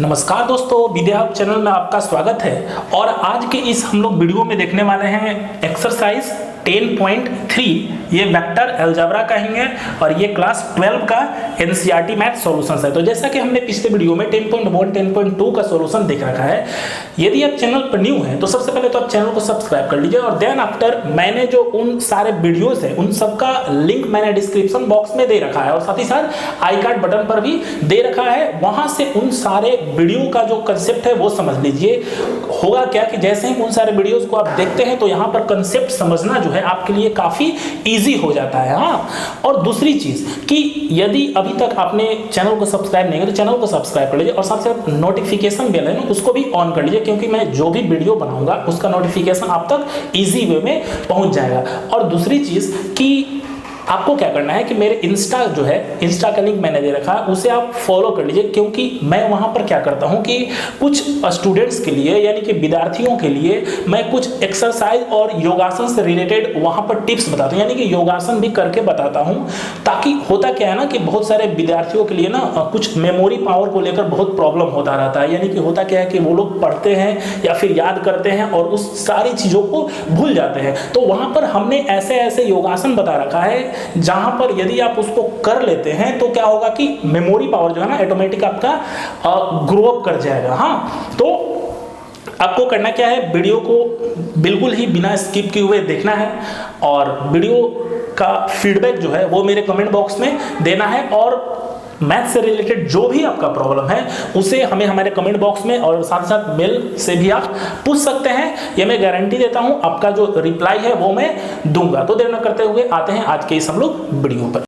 नमस्कार दोस्तों, विद्या hub channel में आपका स्वागत है। और आज के इस हम लोग वीडियो में देखने वाले हैं एक्सरसाइज 10.3। ये वेक्टर अलजेब्रा कहेंगे और ये क्लास 12 का एनसीईआरटी मैथ सॉल्यूशंस है। तो जैसा कि हमने पिछले वीडियो में 10.1 10.2 का सॉल्यूशन देख रखा है। यदि आप चैनल पर न्यू हैं तो सबसे पहले तो आप चैनल को सब्सक्राइब कर लीजिए और देन आफ्टर मैंने जो उन सारे वीडियोस है उन सबका लिंक मैंने डिस्क्रिप्शन बॉक्स में दे रखा है और साथ ही साथ आई कार्ड बटन पर भी दे रखा है। वहां से उन सारे वीडियो का जो कंसेप्ट है वो समझ लीजिए। होगा क्या कि जैसे ही उन सारे वीडियोस को आप देखते हैं तो यहाँ पर कंसेप्ट समझना जो है आपके लिए काफी इजी हो जाता है। हाँ, और दूसरी चीज कि यदि अभी तक आपने चैनल को सब्सक्राइब नहीं किया तो चैनल को सब्सक्राइब कर लीजिए और साथ साथ नोटिफिकेशन बेल है ना उसको भी ऑन कर लीजिए, क्योंकि मैं जो भी वीडियो बनाऊंगा उसका नोटिफिकेशन आप तक इजी वे में पहुंच जाएगा। और दूसरी चीज कि आपको क्या करना है कि मेरे इंस्टा जो है, इंस्टा का लिंक मैंने दे रखा है, उसे आप फॉलो कर लीजिए, क्योंकि मैं वहां पर क्या करता हूं कि कुछ स्टूडेंट्स के लिए यानी कि विद्यार्थियों के लिए मैं कुछ एक्सरसाइज और योगासन से रिलेटेड वहां पर टिप्स बताता हूं, यानी कि योगासन भी करके बताता हूं। ताकि होता क्या है ना कि बहुत सारे विद्यार्थियों के लिए ना कुछ मेमोरी पावर को लेकर बहुत प्रॉब्लम होता रहता है। यानी कि होता क्या है कि वो लोग पढ़ते हैं या फिर याद करते हैं और उस सारी चीजों को भूल जाते हैं। तो वहां पर हमने ऐसे ऐसे योगासन बता रखा है जहां पर यदि आप उसको कर लेते हैं तो क्या होगा कि मेमोरी पावर जो है ना ऑटोमेटिक आपका ग्रो अप कर जाएगा। हाँ, तो आपको करना क्या है, वीडियो को बिल्कुल ही बिना स्किप किए हुए देखना है और वीडियो का फीडबैक जो है वो मेरे कमेंट बॉक्स में देना है। और मैथ से रिलेटेड जो भी आपका प्रॉब्लम है उसे हमें हमारे कमेंट बॉक्स में और साथ साथ मेल से भी आप पूछ सकते हैं। ये मैं गारंटी देता हूं, आपका जो रिप्लाई है वो मैं दूंगा। तो देर न करते हुए आते हैं आज के इस हम लोग वीडियो पर।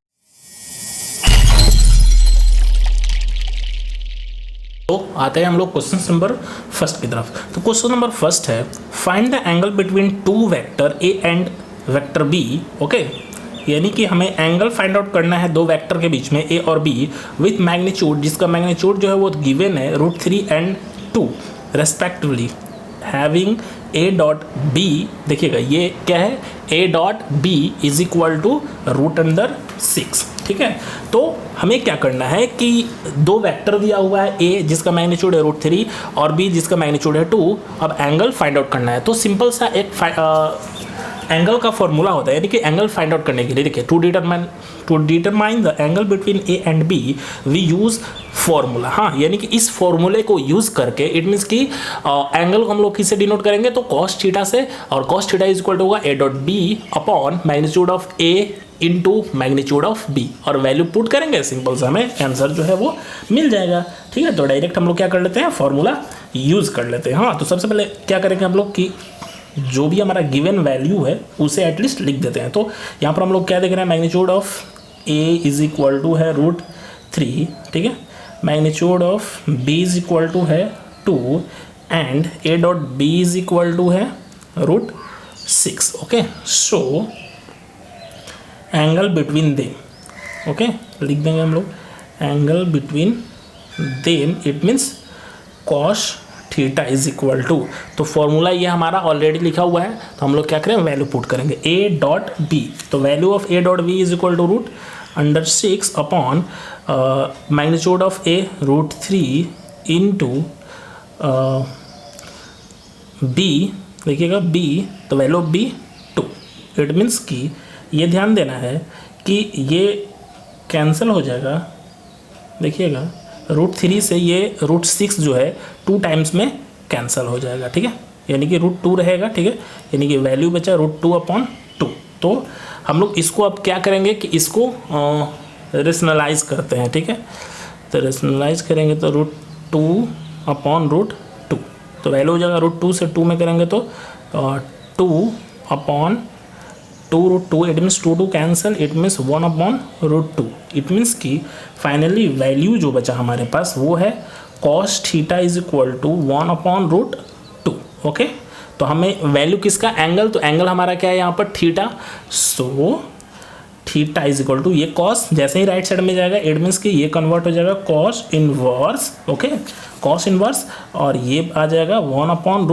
तो आते हैं हम लोग क्वेश्चन नंबर फर्स्ट की तरफ। तो क्वेश्चन नंबर फर्स्ट है, find the angle between two vector A and vector B. Okay, यानी कि हमें एंगल फाइंड आउट करना है दो वेक्टर के बीच में ए और बी विथ मैग्नीट्यूड, जिसका मैग्नीट्यूड जो है वो गिवन है √3 and 2 respectively, having A dot B. देखिएगा ये क्या है, A dot B is equal to √6। ठीक है, तो हमें क्या करना है कि दो वेक्टर दिया हुआ है, ए जिसका मैग्नीट्यूड है √3 और बी जिसका मैग्नीट्यूड है 2। अब एंगल फाइंड आउट करना है। तो सिंपल सा एक एंगल का फॉर्मूला होता है, यानी कि एंगल फाइंड आउट करने के लिए देखिए, to determine the angle between A and B we use formula. हाँ, यानी कि इस फॉर्मूले को यूज करके इट मीन्स कि एंगल को हम लोग किससे डिनोट करेंगे, तो cos थीटा से, और cos theta is equal to होगा A dot B upon magnitude of A into magnitude of B, और वैल्यू पुट करेंगे, सिंपल से हमें आंसर जो है वो मिल जाएगा। ठीक है, तो डायरेक्ट हम लोग क्या कर लेते हैं, फॉर्मूला यूज कर लेते हैं। हाँ, तो सबसे पहले क्या करेंगे हम लोग कि जो भी हमारा गिवन वैल्यू है उसे एटलीस्ट लिख देते हैं। तो यहाँ पर हम लोग क्या देख रहे हैं, magnitude of A is equal to है √3। ठीक है, magnitude of B is equal to है 2 and A dot B is equal to है √6। Okay, so angle between them, okay लिख देंगे हम लोग, angle between them it means cos theta is equal to, तो फॉर्मूला ये हमारा ऑलरेडी लिखा हुआ है, तो हम लोग क्या करें, वैल्यू पुट करेंगे ए डॉट बी। तो value of A dot B is equal to √6 upon magnitude of A √3 into B, देखिएगा बी, तो value of B 2। It means कि ये ध्यान देना है कि ये कैंसिल हो जाएगा, देखिएगा √3 से ये √6 जो है 2 टाइम्स में कैंसिल हो जाएगा। ठीक है, यानी कि √2 रहेगा। ठीक है, यानी कि वैल्यू बचा √2 अपॉन 2। तो हम लोग इसको अब क्या करेंगे कि इसको रेशनलाइज करते हैं। ठीक है, तो रेशनलाइज करेंगे तो √2 अपॉन √2, तो वैल्यू हो जाएगा √2 से 2 में करेंगे तो 2 upon 2√2, it means 2 cancel, it means 1 upon √2। It means कि फाइनली वैल्यू जो बचा हमारे पास वो है cos theta is equal to 1 upon √2। Okay, तो हमें वैल्यू किसका, एंगल, तो एंगल हमारा क्या है यहाँ पर theta. So theta is equal to ये cos जैसे ही राइट साइड में जाएगा इट मीन्स कि ये कन्वर्ट हो जाएगा cos inverse. Okay, cos inverse, और ये आ जाएगा 1 अपॉन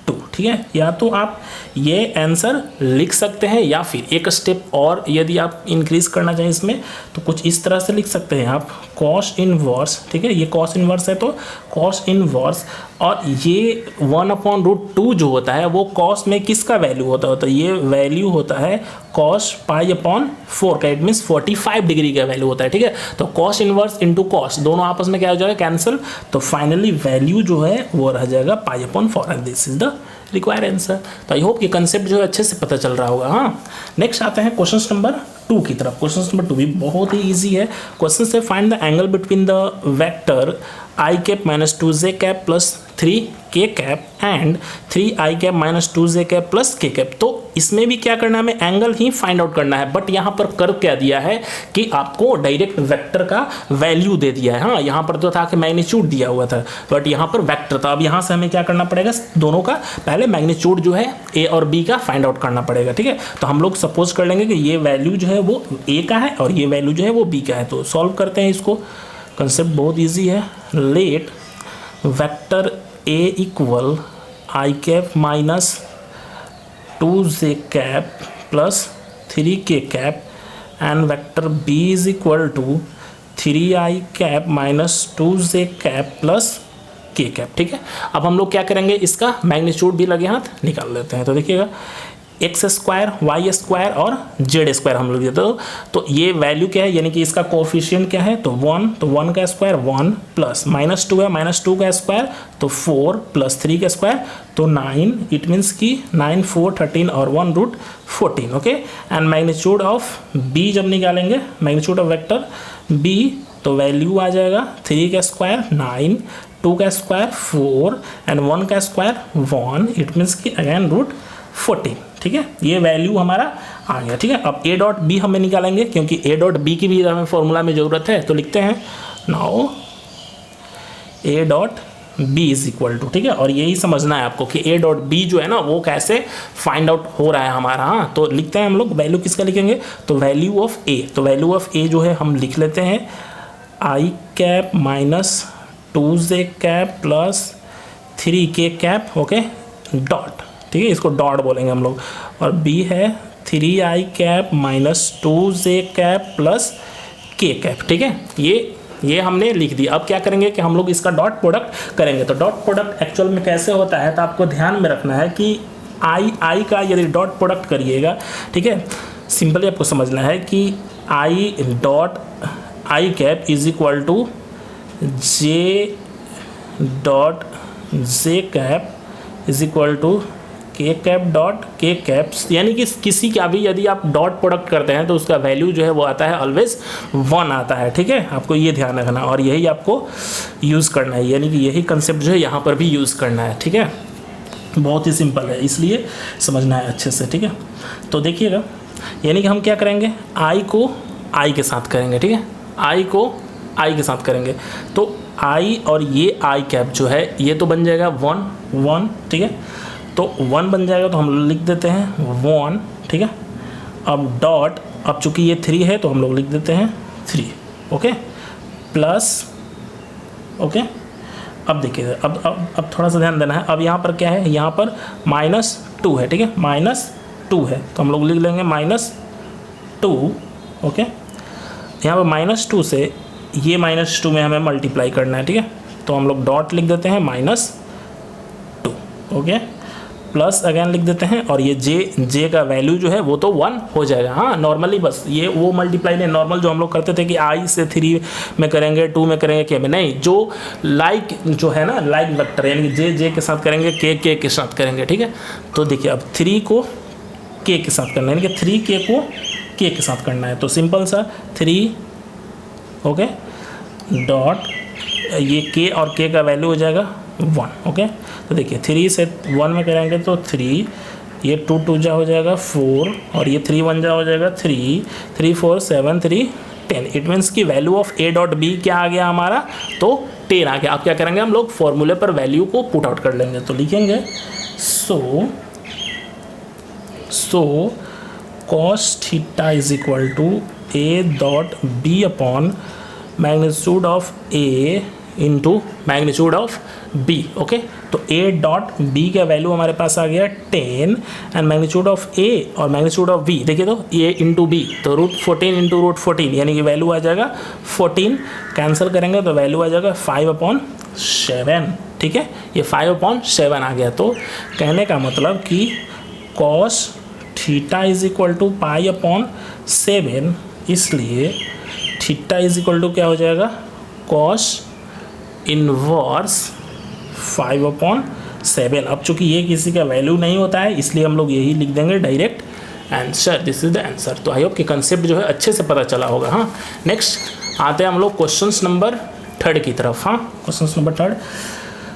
2, ठीक है। या तो आप ये आंसर लिख सकते हैं या फिर एक स्टेप और यदि आप इंक्रीज करना चाहें इसमें तो कुछ इस तरह से लिख सकते हैं आप कॉस इनवर्स, ठीक है। ये कॉस इनवर्स है तो कॉस इनवर्स, और ये 1/√2 जो होता है वो कॉस में किसका वैल्यू होता है, तो ये वैल्यू होता है कॉस π/4 का, इट मीन्स 45 डिग्री का वैल्यू होता है, ठीक है। तो कॉस इनवर्स इंटू कॉस दोनों आपस में क्या हो जाएगा, कैंसिल, तो फाइनली वैल्यू जो है वो रह जाएगा π/4 and this is the required answer. तो आई होप ये कंसेप्ट जो है अच्छे से पता चल रहा होगा। हाँ, नेक्स्ट आते हैं क्वेश्चन नंबर 2 की तरफ। क्वेश्चन नंबर 2 भी बहुत ही इजी है। क्वेश्चन से find the angle between the vector i cap minus 2j cap plus 3k cap and 3i cap minus 2j cap plus k cap. तो इसमें भी क्या करना है, हमें एंगल ही फाइंड आउट करना है, बट यहाँ पर कर क्या दिया है कि आपको डायरेक्ट वेक्टर का वैल्यू दे दिया है। हाँ, यहाँ पर तो था कि मैग्नीट्यूड दिया हुआ था, बट यहाँ पर वेक्टर था। अब यहाँ से हमें क्या करना पड़ेगा, दोनों का पहले मैग्नीट्यूड जो है a और b का फाइंड आउट करना पड़ेगा, ठीक है। तो हम लोग सपोज कर लेंगे कि ये वैल्यू जो है वो a का है और ये वैल्यू जो है वो b का है। तो सॉल्व करते हैं इसको। कंसेप्ट बहुत ईजी है। Let vector a equal i cap minus 2j cap plus 3k cap and vector b is equal to 3i cap minus 2j cap plus k cap, ठीक है। अब हम लोग क्या करेंगे, इसका मैग्नीट्यूड भी लगे हाथ निकाल लेते हैं। तो देखिएगा x स्क्वायर वाई स्क्वायर और जेड स्क्वायर हम लोग देते हो, तो ये वैल्यू क्या है, यानी कि इसका कोफिशिएंट क्या है, तो 1, तो 1 का स्क्वायर 1 प्लस -2 है, -2 का स्क्वायर तो 4 प्लस 3 का स्क्वायर तो 9, इट मीन्स कि 9, 4, 13 और 1√14, okay. And magnitude of b जब निकालेंगे, मैग्नीट्यूड ऑफ वेक्टर b, तो वैल्यू आ जाएगा 3 का स्क्वायर 9, 2 का स्क्वायर 4 एंड 1 का स्क्वायर 1, इट मीन्स कि अगेन √14, ठीक है। ये वैल्यू हमारा आ गया, ठीक है। अब a डॉट बी हमें निकालेंगे क्योंकि a डॉट बी की भी हमें फॉर्मूला में ज़रूरत है, तो लिखते हैं now a dot B is equal to, ठीक है। और यही समझना है आपको कि a डॉट बी जो है ना वो कैसे फाइंड आउट हो रहा है हमारा। हाँ, तो लिखते हैं हम लोग वैल्यू किसका लिखेंगे, तो वैल्यू ऑफ a, तो वैल्यू ऑफ a जो है हम लिख लेते हैं i cap minus 2j cap plus 3k cap, okay, dot, ठीक है, इसको डॉट बोलेंगे हम लोग। और b है 3i cap minus 2j cap plus k cap, ठीक है। ये हमने लिख दिया। अब क्या करेंगे कि हम लोग इसका डॉट प्रोडक्ट करेंगे। तो डॉट प्रोडक्ट एक्चुअल में कैसे होता है, तो आपको ध्यान में रखना है कि i का यदि डॉट प्रोडक्ट करिएगा, ठीक है, सिंपली आपको समझना है कि i dot i cap is equal to j dot j cap is equal to k cap dot k caps, यानी कि किसी का भी यदि आप डॉट प्रोडक्ट करते हैं तो उसका वैल्यू जो है वो आता है ऑलवेज 1 आता है, ठीक है। आपको ये ध्यान रखना और यही आपको यूज़ करना है, यानी कि यही कंसेप्ट जो है यहाँ पर भी यूज़ करना है, ठीक है। बहुत ही सिंपल है, इसलिए समझना है अच्छे से, ठीक है। तो देखिएगा, यानी कि हम क्या करेंगे, i को i के साथ करेंगे, ठीक है, i को i के साथ करेंगे। तो i और ये i कैप जो है ये तो बन जाएगा 1, ठीक है। तो 1 बन जाएगा तो हम लोग लिख देते हैं 1, ठीक है। अब डॉट, अब चूंकि ये 3 है तो हम लोग लिख देते हैं 3, ओके, प्लस, ओके। अब देखिए, अब थोड़ा सा ध्यान देना है। अब यहाँ पर क्या है, यहाँ पर -2 है, ठीक है, -2 है तो हम लोग लिख लेंगे -2, ओके। यहाँ पर -2 से ये -2 में हमें मल्टीप्लाई करना है, ठीक है। तो हम लोग डॉट लिख देते हैं -2, ओके, प्लस अगेन लिख देते हैं और ये जे का वैल्यू जो है वो तो 1 हो जाएगा। हाँ, नॉर्मली बस ये वो मल्टीप्लाई नहीं, नॉर्मल जो हम लोग करते थे कि i से 3 में करेंगे, 2 में करेंगे, k में नहीं, जो लाइक जो है ना, लाइक वेक्टर, यानी कि जे के साथ करेंगे, k के साथ करेंगे, ठीक है। तो देखिए अब 3 को k के साथ करना है, यानी कि 3k को k के साथ करना है। तो सिंपल सा 3, ओके, डॉट ये k और k का वैल्यू हो जाएगा 1, ओके। तो देखिए 3 से 1 में करेंगे तो 3, ये 2 2 जा हो जाएगा 4 और ये 3 1 जा हो जाएगा 3, 3 4 7 3 10, इट मीन्स की value of a dot B क्या आ गया हमारा, तो 10 आ गया। अब क्या करेंगे हम लोग, फॉर्मूले पर वैल्यू को पुट आउट कर लेंगे। तो लिखेंगे so cos theta is equal to a dot B upon magnitude of a into magnitude of b। Okay, तो a डॉट b का वैल्यू हमारे पास आ गया 10 एंड मैग्नीट्यूड ऑफ a और मैग्नीट्यूड ऑफ b देखिए तो a इंटू b, तो √14 इंटू √14 यानी कि वैल्यू आ जाएगा 14। कैंसिल करेंगे तो वैल्यू आ जाएगा 5/7। ठीक है, ये 5/7 आ गया। तो कहने का मतलब कि cos theta is equal to π/7, इसलिए थीटा इज इक्वल टू क्या हो जाएगा cos इनवर्स 5/7। अब चूंकि ये किसी का वैल्यू नहीं होता है इसलिए हम लोग यही लिख देंगे direct answer, this is the answer. तो आई होप कि कंसेप्ट जो है अच्छे से पता चला होगा। हाँ, नेक्स्ट आते हैं हम लोग क्वेश्चन नंबर 3 की तरफ। हाँ, question number 3,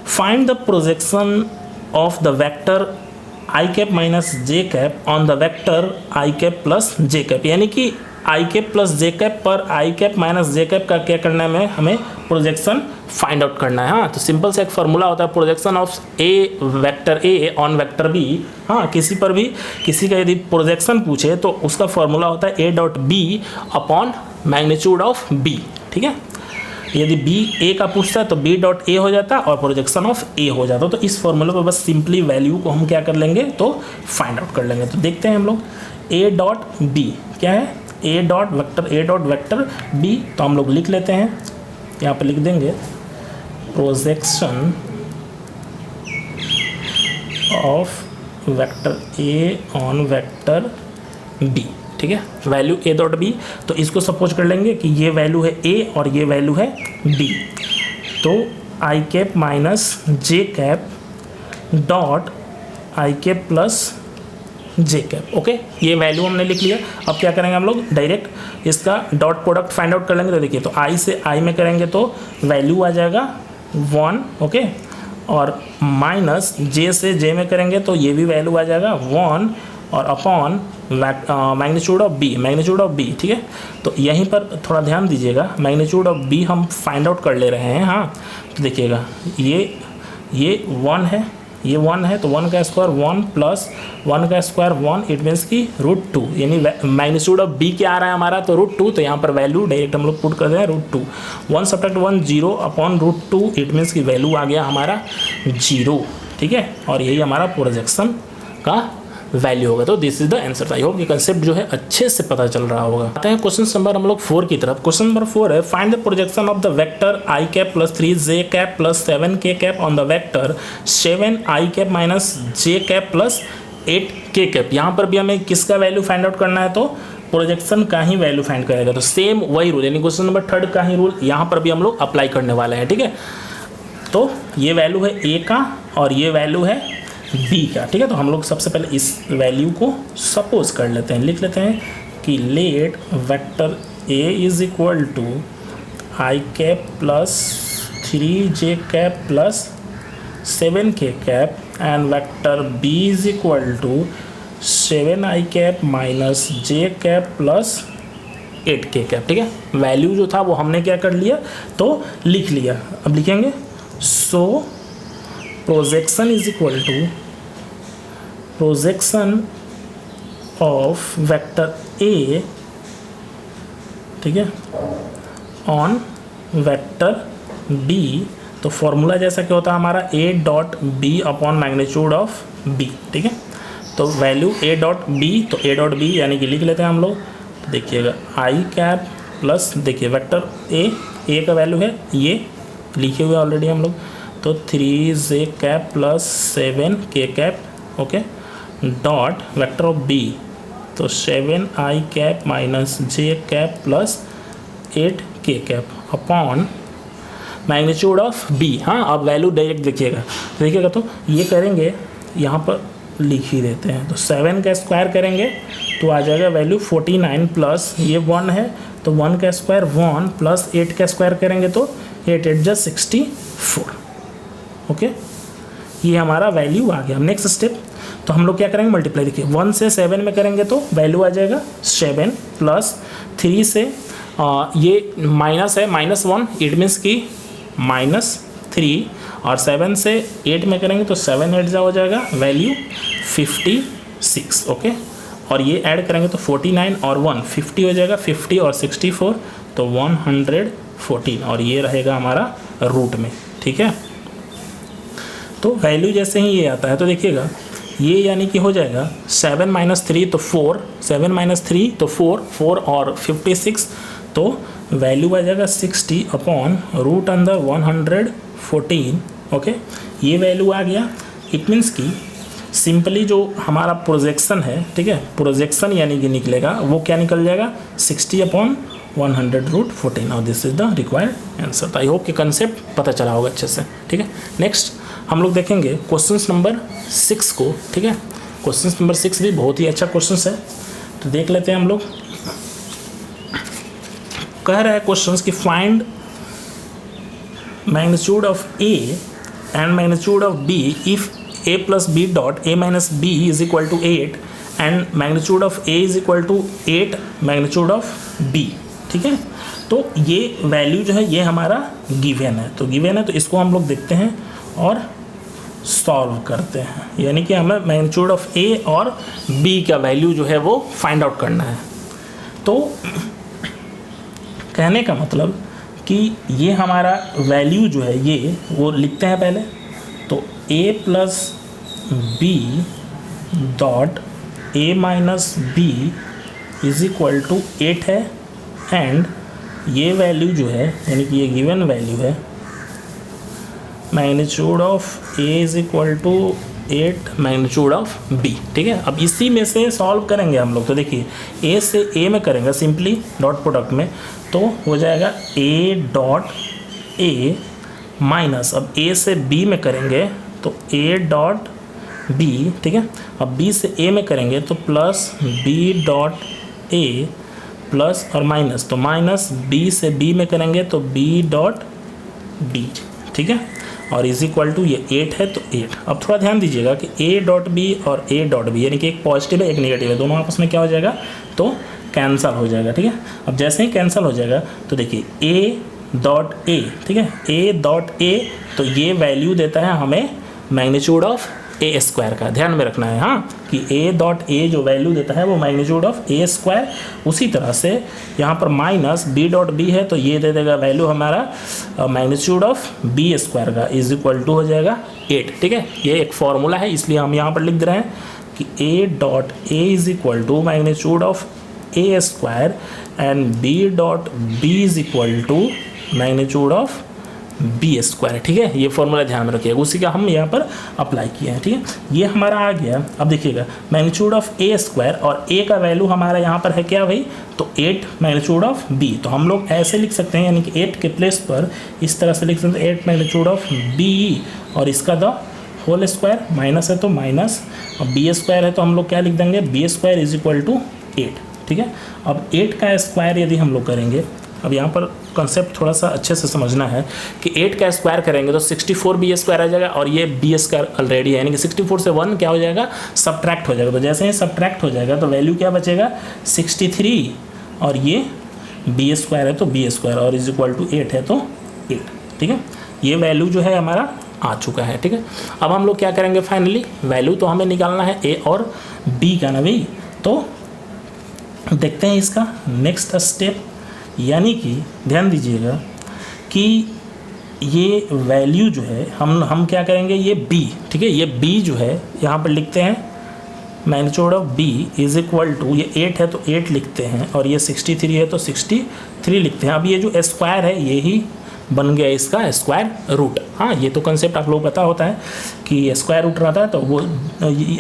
find the projection of the vector I cap minus J cap on the vector I cap plus j cap, यानी कि आई कैप प्लस जे कैप पर आई कैप माइनस जे कैप का क्या करना है, हमें प्रोजेक्शन फाइंड आउट करना है। हाँ, तो सिंपल से एक फॉर्मूला होता है projection of A vector A on vector B. हाँ, किसी पर भी किसी का यदि प्रोजेक्शन पूछे तो उसका फॉर्मूला होता है A dot B upon magnitude of B. ठीक है, यदि बी ए का पूछता है तो बी डॉट ए हो जाता है और प्रोजेक्शन ऑफ ए हो जाता है। तो इस फॉर्मूले पर बस सिंपली वैल्यू को हम क्या कर लेंगे तो फाइंड आउट कर लेंगे। तो देखते हैं हम लोग ए डॉट बी क्या है, ए डॉट वेक्टर बी, तो हम लोग लिख लेते हैं, यहाँ पर लिख देंगे projection of vector A on vector B. ठीक है, वैल्यू ए डॉट बी, तो इसको सपोज कर लेंगे कि ये वैल्यू है ए और ये वैल्यू है बी। तो i cap minus J cap dot i cap plus j cap. Okay, ये वैल्यू हमने लिख लिया। अब क्या करेंगे हम लोग डायरेक्ट इसका डॉट प्रोडक्ट फाइंड आउट कर लेंगे। तो देखिए, तो आई से आई में करेंगे तो वैल्यू आ जाएगा 1। ओके, और माइनस जे से जे में करेंगे तो ये भी वैल्यू आ जाएगा 1 और अपॉन मैग्नीट्यूड ऑफ बी। ठीक है, तो यहीं पर थोड़ा ध्यान दीजिएगा, मैग्नीट्यूड ऑफ बी हम फाइंड आउट कर ले रहे हैं। हाँ, तो देखिएगा ये 1 है, ये 1 है, तो 1 का स्क्वायर 1 प्लस 1 का स्क्वायर 1, इट मीन्स की √2, यानी मैग्नीट्यूड ऑफ बी क्या आ रहा है हमारा तो √2। तो यहाँ पर वैल्यू डायरेक्ट हम लोग पुट कर दें √2, 1 सब्ट्रैक्ट 1 0 अपॉन √2, इट मीन्स की वैल्यू आ गया हमारा 0। ठीक है, और यही हमारा प्रोजेक्शन का वैल्यू होगा। तो this is the answer. I hope कि कंसेप्ट जो है अच्छे से पता चल रहा होगा। आते हैं क्वेश्चन नंबर हम लोग 4 की तरफ। क्वेश्चन नंबर 4 है, find the projection of the vector I cap plus 3 cap plus 7 cap on the vector 7 cap minus J cap plus 8 cap. यहाँ पर भी हमें किसका वैल्यू फाइंड आउट करना है तो प्रोजेक्शन का ही वैल्यू फाइंड करेगा। तो सेम वही रूल, यानी क्वेश्चन नंबर 3 का ही रूल यहाँ पर भी हम लोग अप्लाई करने वाले हैं। ठीक है, तो ये वैल्यू है ए का और ये वैल्यू है बी का। ठीक है, तो हम लोग सबसे पहले इस वैल्यू को सपोज कर लेते हैं, लिख लेते हैं कि let vector A is equal to I cap plus 3 cap plus 7 cap and vector B is equal to 7 cap minus J cap plus 8 cap. ठीक है, वैल्यू जो था वो हमने क्या कर लिया तो लिख लिया। अब लिखेंगे so projection is equal to projection of vector A, ठीक है, ऑन वेक्टर बी। तो फॉर्मूला जैसा क्या होता है हमारा A dot B upon magnitude of B. ठीक है, तो वैल्यू ए डॉट बी, तो ए डॉट बी यानी कि लिख लेते हैं हम लोग। तो देखिएगा आई कैप प्लस, देखिए वेक्टर ए का वैल्यू है ये लिखे हुए ऑलरेडी हम लोग, तो 3 cap plus 7 cap. Okay, dot vector of B, तो 7 cap minus J cap plus 8 cap upon magnitude of B. हाँ, अब वैल्यू डायरेक्ट देखिएगा तो ये करेंगे यहाँ पर लिख ही देते हैं। तो 7 का स्क्वायर करेंगे तो आ जाएगा वैल्यू 49 प्लस ये 1 है तो 1 का स्क्वायर 1 प्लस 8 का स्क्वायर करेंगे तो 8 8 जा 64। ओके, ये हमारा वैल्यू आ गया। नेक्स्ट स्टेप, तो हम लोग क्या करेंगे मल्टीप्लाई। देखिए 1 से 7 में करेंगे तो वैल्यू आ जाएगा 7 प्लस 3 से ये माइनस है -1, इट मीन्स की -3, और 7 से 8 में करेंगे तो 7 8 जा हो जाएगा वैल्यू 56। ओके, और ये ऐड करेंगे तो 49 और 1 50 हो जाएगा, 50 और 64 तो 114, और ये रहेगा हमारा रूट में, ठीक है। तो वैल्यू जैसे ही ये आता है तो देखिएगा ये यानी कि हो जाएगा 7 माइनस 3 तो 4, 7 माइनस 3 तो 4, 4 और 56, तो वैल्यू आ जाएगा 60 अपॉन रूट अंदर 114, ओके। ये वैल्यू आ गया। इट मीन्स कि सिंपली जो हमारा प्रोजेक्शन है, ठीक है, प्रोजेक्शन यानी कि निकलेगा वो क्या निकल जाएगा 60 अपॉन 100 रूट 14 और this is the required answer. I hope कि कंसेप्ट पता चला होगा अच्छे से, ठीक है। नेक्स्ट हम लोग देखेंगे क्वेश्चन नंबर 6 को, ठीक है। क्वेश्चन नंबर 6 भी बहुत ही अच्छा क्वेश्चन है, तो देख लेते हैं हम लोग। कह रहा है क्वेश्चन कि find magnitude of A and magnitude of B if a plus b dot a minus b is equal to 8 and magnitude of a is equal to 8 magnitude of b, ठीक है। तो ये वैल्यू जो है ये हमारा given है, तो गिवन है तो इसको हम लोग देखते हैं और सॉल्व करते हैं, यानी कि हमें मैग्नीट्यूड ऑफ a और b का वैल्यू जो है वो फाइंड आउट करना है। तो कहने का मतलब कि ये हमारा वैल्यू जो है ये वो लिखते हैं पहले, तो a plus B dot a minus B is equal to 8 है, एंड ये वैल्यू जो है यानी कि ये गिवन वैल्यू है magnitude of a is equal to 8 magnitude of b, ठीक है। अब इसी में से सॉल्व करेंगे हम लोग, तो देखिए a से a में करेंगे सिंपली डॉट प्रोडक्ट में, तो हो जाएगा a डॉट a माइनस, अब a से b में करेंगे तो a डॉट b, ठीक है। अब b से a में करेंगे तो plus b dot a plus और माइनस, तो माइनस b से b में करेंगे तो b डॉट b, ठीक है। और इज इक्वल टू ये 8 है तो 8। अब थोड़ा ध्यान दीजिएगा कि a डॉट b और a डॉट b यानी कि एक पॉजिटिव है एक नेगेटिव है, दोनों आपस में क्या हो जाएगा तो कैंसल हो जाएगा, ठीक है। अब जैसे ही कैंसिल हो जाएगा तो देखिए a डॉट a, ठीक है, a डॉट a, तो ये वैल्यू देता है हमें मैग्नीट्यूड ऑफ ए स्क्वायर का, ध्यान में रखना है हाँ, कि a डॉट a जो वैल्यू देता है वो मैग्नीट्यूड ऑफ ए स्क्वायर। उसी तरह से यहाँ पर माइनस b डॉट b है तो ये दे देगा वैल्यू हमारा मैग्नीट्यूड ऑफ b स्क्वायर का इज इक्वल टू हो जाएगा 8, ठीक है। ये एक फॉर्मूला है इसलिए हम यहाँ पर लिख दे रहे हैं कि a dot a is equal to magnitude of A square and b dot b is equal to magnitude of B square, ठीक है। ये फॉर्मूला ध्यान में रखिएगा, उसी का हम यहाँ पर अप्लाई किए हैं, ठीक है। ये हमारा आ गया। अब देखिएगा मैग्नीट्यूड ऑफ ए स्क्वायर और ए का वैल्यू हमारा यहाँ पर है क्या भाई, तो 8 मैग्नीट्यूड ऑफ बी, तो हम लोग ऐसे लिख सकते हैं यानी कि 8 के प्लेस पर इस तरह से लिख सकते हैं 8 मैग्नीट्यूड ऑफ बी और इसका द होल स्क्वायर, माइनस है तो माइनस, और बी स्क्वायर है तो हम लोग क्या लिख देंगे B square is equal to 8, ठीक है। अब 8 का स्क्वायर यदि हम लोग करेंगे, अब यहाँ पर कंसेप्ट थोड़ा सा अच्छे से समझना है कि 8 का स्क्वायर करेंगे तो 64 बी स्क्वायर आ जाएगा और ये बी स्क्वायर ऑलरेडी है, यानी कि 64 से 1 क्या हो जाएगा सब्ट्रैक्ट हो जाएगा, तो जैसे ही सब्ट्रैक्ट हो जाएगा तो वैल्यू क्या बचेगा 63 और ये बी स्क्वायर है तो बी स्क्वायर और इज इक्वल टू 8 है तो 8, ठीक है। ये वैल्यू जो है हमारा आ चुका है, ठीक है। अब हम लोग क्या करेंगे फाइनली वैल्यू तो हमें निकालना है ए और बी का ना भाई, तो देखते हैं इसका नेक्स्ट स्टेप, यानी कि ध्यान दीजिएगा कि ये वैल्यू जो है हम क्या करेंगे ये b, ठीक है, ये b जो है यहाँ पर लिखते हैं magnitude of b is equal to, ये 8 है तो 8 लिखते हैं और ये 63 है तो 63 लिखते हैं। अब ये जो स्क्वायर है ये ही बन गया इसका स्क्वायर रूट, हाँ ये तो कंसेप्ट आप लोग पता होता है कि स्क्वायर रूट रहता है तो वो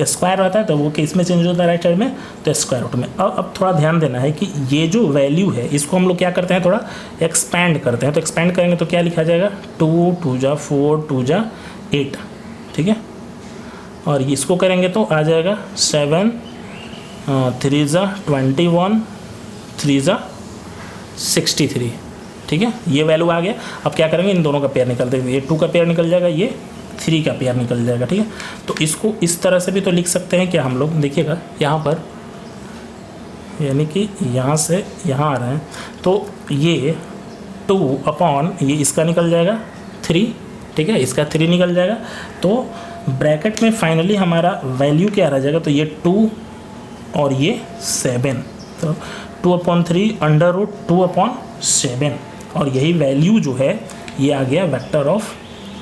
स्क्वायर रहता है तो वो किस में चेंज होता है राइट साइड में तो स्क्वायर रूट में। अब थोड़ा ध्यान देना है कि ये जो वैल्यू है इसको हम लोग क्या करते हैं थोड़ा एक्सपैंड करते हैं, तो एक्सपैंड करेंगे तो क्या लिखा जाएगा 2 2 जा 4 2 जा 8, ठीक है। और इसको करेंगे तो आ जाएगा 7 3 जा 21 3 जा 63, ठीक है। ये वैल्यू आ गया। अब क्या करेंगे इन दोनों का पेयर निकल देंगे, ये 2 का पेयर निकल जाएगा, ये 3 का पेयर निकल जाएगा, ठीक है। तो इसको इस तरह से भी तो लिख सकते हैं क्या हम लोग, देखिएगा यहाँ पर यानी कि यहाँ से यहाँ आ रहे हैं तो ये 2 अपॉन ये इसका निकल जाएगा 3, ठीक है, इसका 3 निकल जाएगा। तो ब्रैकेट में फाइनली हमारा वैल्यू क्या रह जाएगा, तो ये 2 और ये 7, तो 2/3 अंडर रूट 2/7 और यही वैल्यू जो है ये आ गया वेक्टर ऑफ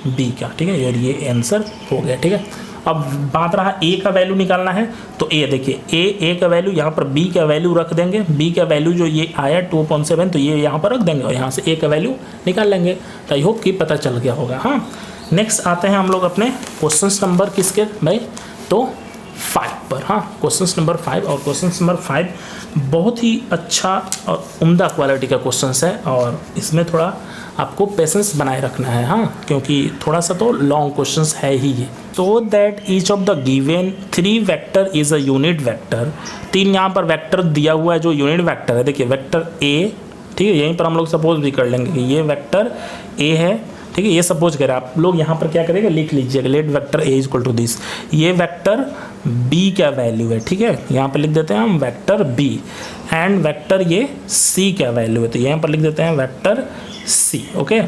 बी का, ठीक है, और ये आंसर हो गया, ठीक है। अब बात रहा ए का वैल्यू निकालना है, तो ए देखिए ए का वैल्यू यहाँ पर बी का वैल्यू रख देंगे, बी का वैल्यू जो ये आया 2.7 तो ये यहाँ पर रख देंगे और यहाँ से ए का वैल्यू निकाल लेंगे। तो आई होप कि पता चल गया होगा। हाँ, नेक्स्ट आते हैं हम लोग अपने क्वेश्चन नंबर किसके भाई, तो 5 पर। हाँ, क्वेश्चन नंबर 5, और क्वेश्चन नंबर 5 बहुत ही अच्छा और उम्दा क्वालिटी का क्वेश्चन है, और इसमें थोड़ा आपको पेशेंस बनाए रखना है। हाँ, क्योंकि थोड़ा सा तो लॉन्ग क्वेश्चन है ही ये। So that each of the given 3 vector is a unit vector. 3 यहाँ पर वेक्टर दिया हुआ है जो यूनिट वेक्टर है। देखिए वेक्टर ए, ठीक है, यहीं पर हम लोग सपोज भी कर लेंगे कि ये वेक्टर ए है, ठीक है। ये सपोज करें, आप लोग यहाँ पर क्या करेंगे, लिख लीजिएगा let vector A equal to this. ये वेक्टर बी का वैल्यू है, ठीक है, यहाँ पर लिख देते हैं हम वेक्टर बी, एंड वेक्टर ये सी का वैल्यू है, तो यहाँ पर लिख देते हैं वेक्टर सी। ओके,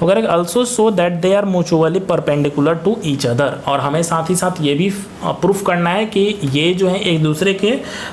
अगर also so that they are mutually perpendicular to each other, और हमें साथ ही साथ ये भी प्रूफ करना है कि ये जो है एक दूसरे के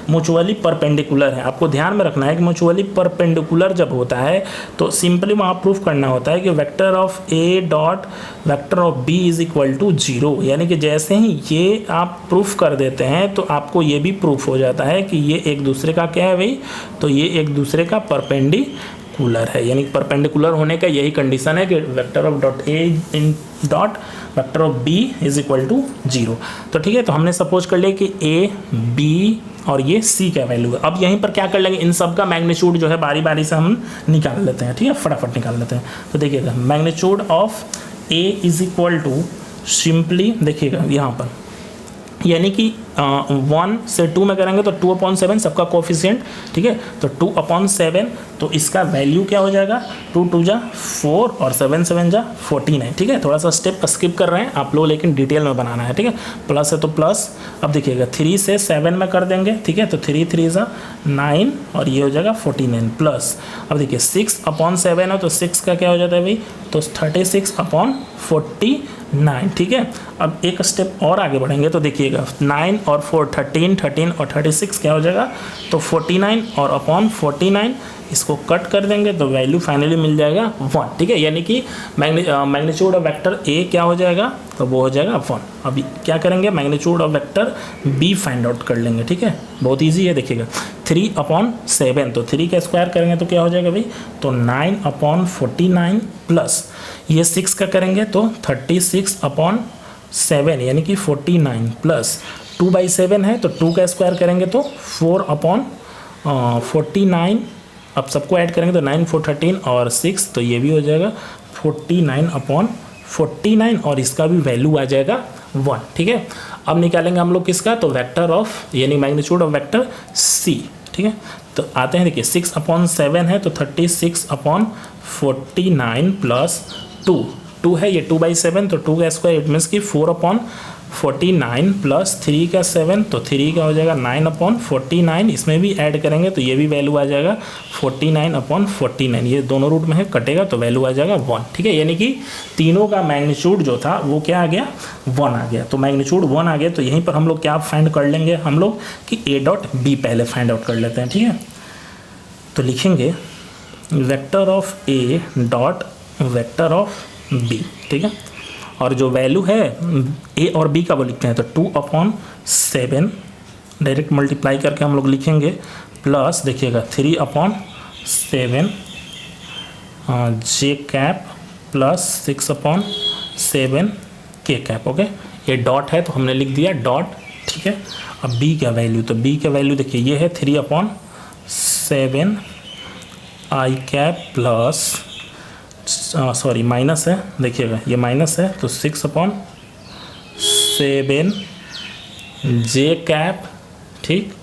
म्यूचुअली परपेंडिकुलर है। आपको ध्यान में रखना है कि म्यूचुअली परपेंडिकुलर जब होता है तो सिंपली वहाँ प्रूफ करना होता है कि vector of A dot vector of B is equal to 0, यानी कि जैसे ही ये आप प्रूफ कर देते हैं तो आपको ये भी प्रूफ हो जाता है कि ये एक दूसरे का क्या है भाई, तो ये एक दूसरे का परपेंडिकुलर है। यानी परपेंडिकुलर होने का यही कंडीशन है कि vector of dot A in dot vector of B is equal to 0। तो ठीक है, तो हमने सपोज कर लिया कि ए बी और ये सी का वैल्यू है। अब यहीं पर क्या कर लेंगे, इन सब का मैग्नीट्यूड जो है बारी बारी से हम निकाल लेते हैं, ठीक है, फटाफट निकाल लेते हैं। तो देखिएगा magnitude of A is equal to, simply देखिएगा यहाँ पर, यानी कि 1 से 2 में करेंगे तो 2/7 सबका कोफिशिएंट, ठीक है, तो 2/7, तो इसका वैल्यू क्या हो जाएगा, 2 2 जा 4 और 7 7 जा 49, ठीक है। थोड़ा सा स्टेप स्किप कर रहे हैं आप लोग, लेकिन डिटेल में बनाना है, ठीक है। प्लस है तो प्लस, अब देखिएगा 3 से 7 में कर देंगे, ठीक है, तो 3 3 जा 9 और ये हो जाएगा 49 प्लस, अब देखिए 6/7 है तो 6 का क्या हो जाता है भाई, तो 36/49, ठीक है। अब एक स्टेप और आगे बढ़ेंगे तो देखिएगा 9 और 4 13 13 और 36 क्या हो जाएगा, तो 49 और अपॉन 49 इसको कट कर देंगे तो वैल्यू फाइनली मिल जाएगा 1, ठीक है। यानी कि मैग्नीट्यूड ऑफ वेक्टर ए क्या हो जाएगा, तो वो हो जाएगा 1। अभी क्या करेंगे, magnitude of vector B find out कर लेंगे, ठीक है, बहुत ईजी है। देखिएगा 3/7, तो 3 का स्क्वायर करेंगे तो क्या हो जाएगा भाई, तो 9/49 प्लस ये 6 का करेंगे तो 36/7 यानी कि 49 प्लस 2/7 है तो 2 का स्क्वायर करेंगे तो 4/49, अब सबको ऐड करेंगे तो 9 4 13 और 6, तो ये भी हो जाएगा 49/49 और इसका भी वैल्यू आ जाएगा 1, ठीक है। अब निकालेंगे हम लोग किसका, तो वेक्टर ऑफ यानी मैग्नीट्यूड ऑफ वेक्टर सी, ठीक है। तो आते हैं, देखिए 6/7 है तो 36/49 प्लस 2 है, ये 2/7 तो 2 का स्क्वायर, इट मीन्स कि 4/49 प्लस 3 का 7 तो 3 का हो जाएगा 9/49, इसमें भी ऐड करेंगे तो ये भी वैल्यू आ जाएगा 49/49, ये दोनों रूट में है, कटेगा तो वैल्यू आ जाएगा 1, ठीक है। यानी कि तीनों का मैग्नीट्यूड जो था वो क्या आ गया, 1 आ गया। तो मैग्नीट्यूड 1 आ गया, तो यहीं पर हम लोग क्या फाइंड कर लेंगे हम लोग कि ए डॉट बी पहले फाइंड आउट कर लेते हैं, ठीक है। तो लिखेंगे vector of A dot vector of B, ठीक है, और जो वैल्यू है ए और बी का वो लिखते हैं तो 2/7 डायरेक्ट मल्टीप्लाई करके हम लोग लिखेंगे, प्लस देखिएगा 3/7 जे कैप प्लस 6/7 के कैप। ओके, ये डॉट है तो हमने लिख दिया डॉट, ठीक है। अब बी का वैल्यू, तो बी का वैल्यू देखिए ये है 3/7 आई कैप प्लस, सॉरी माइनस है, देखिएगा ये माइनस है तो 6/7 जे कैप, ठीक,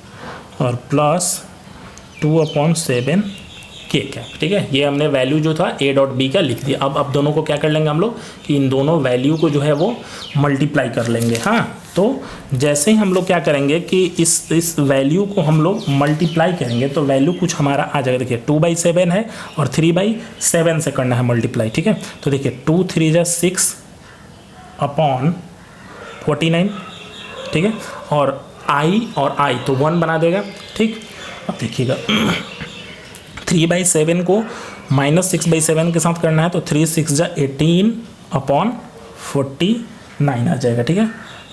और प्लस 2/7 के कैप, ठीक है। ये हमने वैल्यू जो था ए डॉट बी का लिख दिया। अब दोनों को क्या कर लेंगे हम लोग कि इन दोनों वैल्यू को जो है वो मल्टीप्लाई कर लेंगे। हाँ, तो जैसे ही हम लोग क्या करेंगे कि इस वैल्यू को हम लोग मल्टीप्लाई करेंगे तो वैल्यू कुछ हमारा आ जाएगा। देखिए 2/7 है और 3/7 से करना है मल्टीप्लाई, ठीक है। तो देखिए 2 3 जा 6/49, ठीक है, और आई तो 1 बना देगा, ठीक। अब देखिएगा 3/7 को -6/7 के साथ करना है तो 3 6 जा 18/49 आ जाएगा, ठीक है।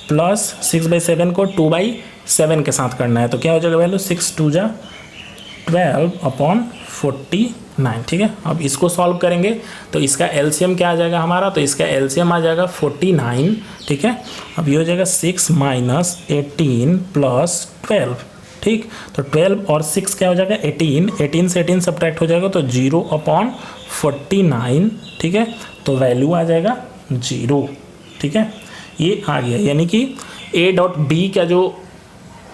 प्लस 6/7 को 2/7 के साथ करना है तो क्या हो जाएगा वैल्यू 6 2 जा 12/49, ठीक है। अब इसको सॉल्व करेंगे तो इसका एलसीएम क्या आ जाएगा हमारा, तो इसका एलसीएम आ जाएगा 49, ठीक है। अब ये हो जाएगा 6 - 18 + 12, ठीक। तो 12 और 6 क्या हो जाएगा 18, 18 से 18 सब्ट्रैक्ट हो जाएगा तो 0/49, ठीक है। तो वैल्यू आ जाएगा 0, ठीक है। ये आ गया, यानी कि a.b का जो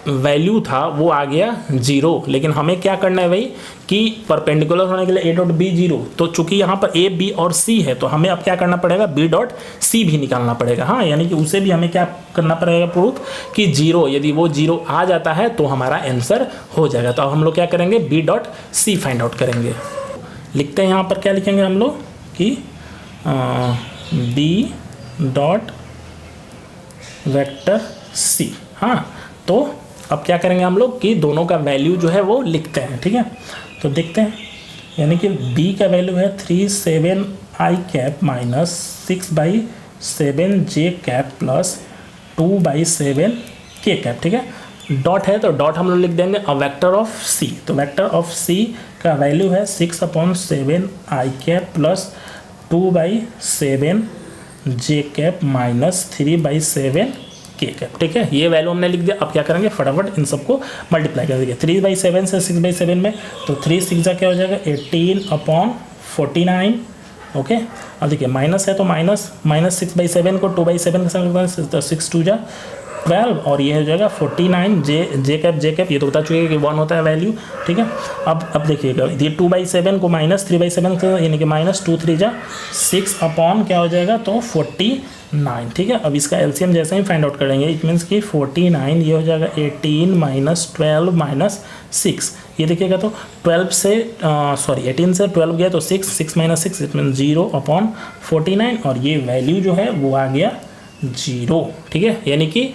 वैल्यू था वो आ गया 0। लेकिन हमें क्या करना है भाई कि परपेंडिकुलर होने के लिए a.b 0, तो चूंकि यहाँ पर a b और c है तो हमें अब क्या करना पड़ेगा b.c भी निकालना पड़ेगा, हाँ। यानी कि उसे भी हमें क्या करना पड़ेगा प्रूफ कि 0, यदि वो 0 आ जाता है तो हमारा आंसर हो जाएगा। तो अब हम लोग क्या करेंगे b.c फाइंड आउट करेंगे। लिखते हैं यहाँ पर क्या लिखेंगे हम लोग कि b.c, हाँ। तो अब क्या करेंगे हम लोग कि दोनों का वैल्यू जो है वो लिखते हैं, ठीक है। तो देखते हैं, यानी कि b का वैल्यू है 37i cap minus 6/7j cap plus 2/7 k cap, ठीक है। डॉट है तो डॉट हम लोग लिख देंगे अ वेक्टर ऑफ c, तो वेक्टर ऑफ c का वैल्यू है 6/7i cap plus 2/7j cap minus 3/7 k cap, ठीक है। ये वैल्यू हमने लिख दिया। अब क्या करेंगे फटाफट इन सबको मल्टीप्लाई कर देंगे 3/7 से 6/7 में, तो 3 6 जा क्या हो जाएगा 18/49, ओके। अब देखिए माइनस है तो माइनस 6/7 को 2/7 के साथ तो 6 2 जा 12 और ये हो जाएगा 49 जे कैप ये तो बता चुके कि 1 होता है वैल्यू, ठीक है। अब देखिएगा ये 2/7 को माइनस 3/7 से यानी कि माइनस 2 3 जा 6 अपॉन क्या हो जाएगा तो 49, ठीक है। अब इसका एलसीएम जैसे ही फाइंड आउट करेंगे इट मीन्स कि 49 ये हो जाएगा 18 माइनस 12 माइनस 6, ये देखिएगा तो 18 से 12 गया तो 6 माइनस 6 इट मीन 0/49 और ये वैल्यू जो है वो आ गया 0, ठीक है। यानी कि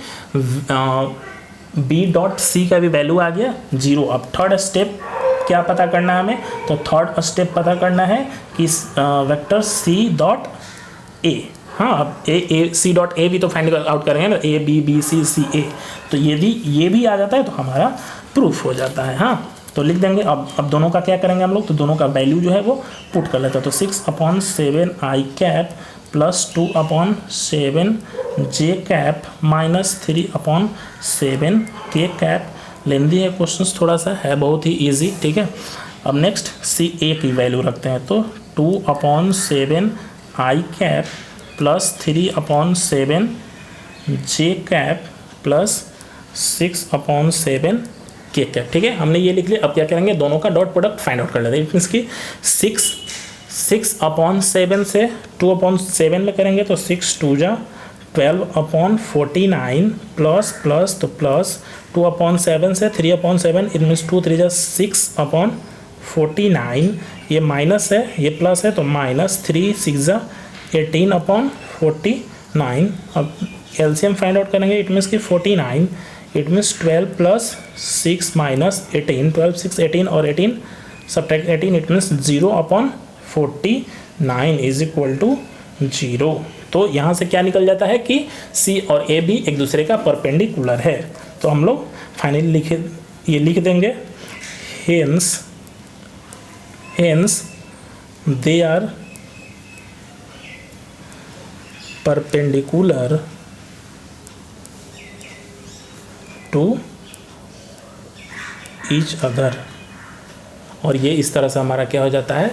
b.c का भी वैल्यू आ गया 0। अब थर्ड स्टेप क्या पता करना है हमें, तो थर्ड स्टेप पता करना है कि वेक्टर c.a, हाँ। अब c.a भी तो फाइंड आउट करेंगे ना, a b b c c a, तो यदि ये भी आ जाता है तो हमारा प्रूफ हो जाता है, हाँ। तो लिख देंगे। अब दोनों का क्या करेंगे हम लोग, तो दोनों का वैल्यू जो है वो पुट कर लेते हैं। तो 6/7i cap plus 2/7j cap minus 3/7 k cap. लेंदी है क्वेश्चन, थोड़ा सा है, बहुत ही इजी, ठीक है। अब नेक्स्ट सी ए की वैल्यू रखते हैं तो 2/7i cap plus 3/7j cap plus 6/7 k cap, ठीक है। हमने ये लिख लिया। अब क्या करेंगे दोनों का डॉट प्रोडक्ट फाइंड आउट कर लेते हैं। इट मीन्स कि 6/7 से 2/7 में करेंगे तो 6 2 जा 12/49 प्लस तो प्लस 2/7 से 3/7 इट मीन्स 2 3 जा 6/49, ये माइनस है ये प्लस है तो माइनस 3 6 जा 18/49। अब एलसीएम फाइंड आउट करेंगे इट मीन्स कि 49 इट मीन्स 12 प्लस 6 माइनस 18, 12 6 18 और 18 subtract 18 it means 0/49 is equal to 0। तो यहाँ से क्या निकल जाता है कि C और A भी एक दूसरे का परपेंडिकुलर है। तो हम लोग फाइनली लिख देंगे hence they are perpendicular to each other। और ये इस तरह से हमारा क्या हो जाता है,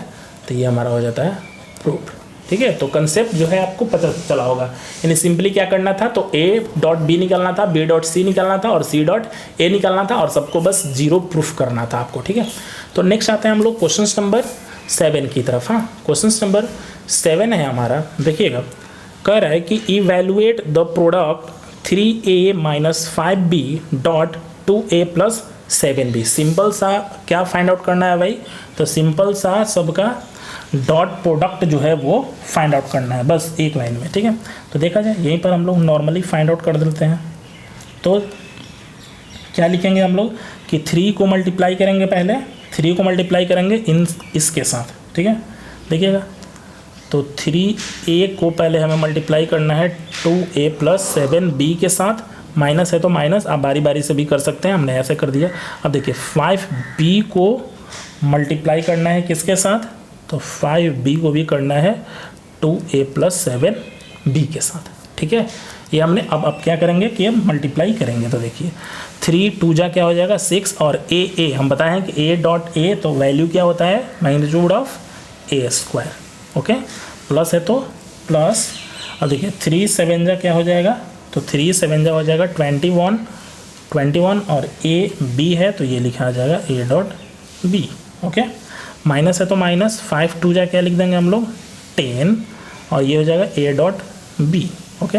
तो ये हमारा हो जाता है प्रूफ, ठीक है। तो कंसेप्ट जो है आपको पता चला होगा। यानी सिंपली क्या करना था, तो a.b निकालना था, b.c निकालना था और c.a निकालना था और सबको बस 0 प्रूफ करना था आपको, ठीक है। तो नेक्स्ट आते हैं हम लोग क्वेश्चन नंबर 7 की तरफ। हाँ, क्वेश्चन नंबर 7 है हमारा, देखिएगा कह रहा है कि evaluate the product 3a minus 5b dot 2a plus 7b। Simple सा क्या फाइंड आउट करना है भाई, तो सिंपल सा सबका डॉट प्रोडक्ट जो है वो फाइंड आउट करना है बस एक लाइन में, ठीक है। तो देखा जाए यहीं पर हम लोग नॉर्मली फाइंड आउट कर देते हैं। तो क्या लिखेंगे हम लोग कि 3 को मल्टीप्लाई करेंगे, पहले 3 को मल्टीप्लाई करेंगे इसके साथ, ठीक है, देखिएगा। तो 3a को पहले हमें मल्टीप्लाई करना है 2a + 7b के साथ, माइनस है तो माइनस, आप बारी बारी से भी कर सकते हैं, हमने ऐसे कर दिया। अब देखिए 5b को मल्टीप्लाई करना है किसके साथ, तो 5b को भी करना है 2a + 7b के साथ, ठीक है। ये हमने अब क्या करेंगे कि अब मल्टीप्लाई करेंगे। तो देखिए 3 2 जा क्या हो जाएगा 6, और a हम बताए हैं कि a.a तो वैल्यू क्या होता है, magnitude of a², okay. Plus है तो प्लस, अब देखिए 3 7 जा क्या हो जाएगा, तो 3 7 जा हो जाएगा 21, और a b है तो ये लिखा आ जाएगा a.b, ओके। माइनस है तो माइनस, 5 2 जा क्या लिख देंगे हम लोग 10, और ये हो जाएगा a.b, ओके।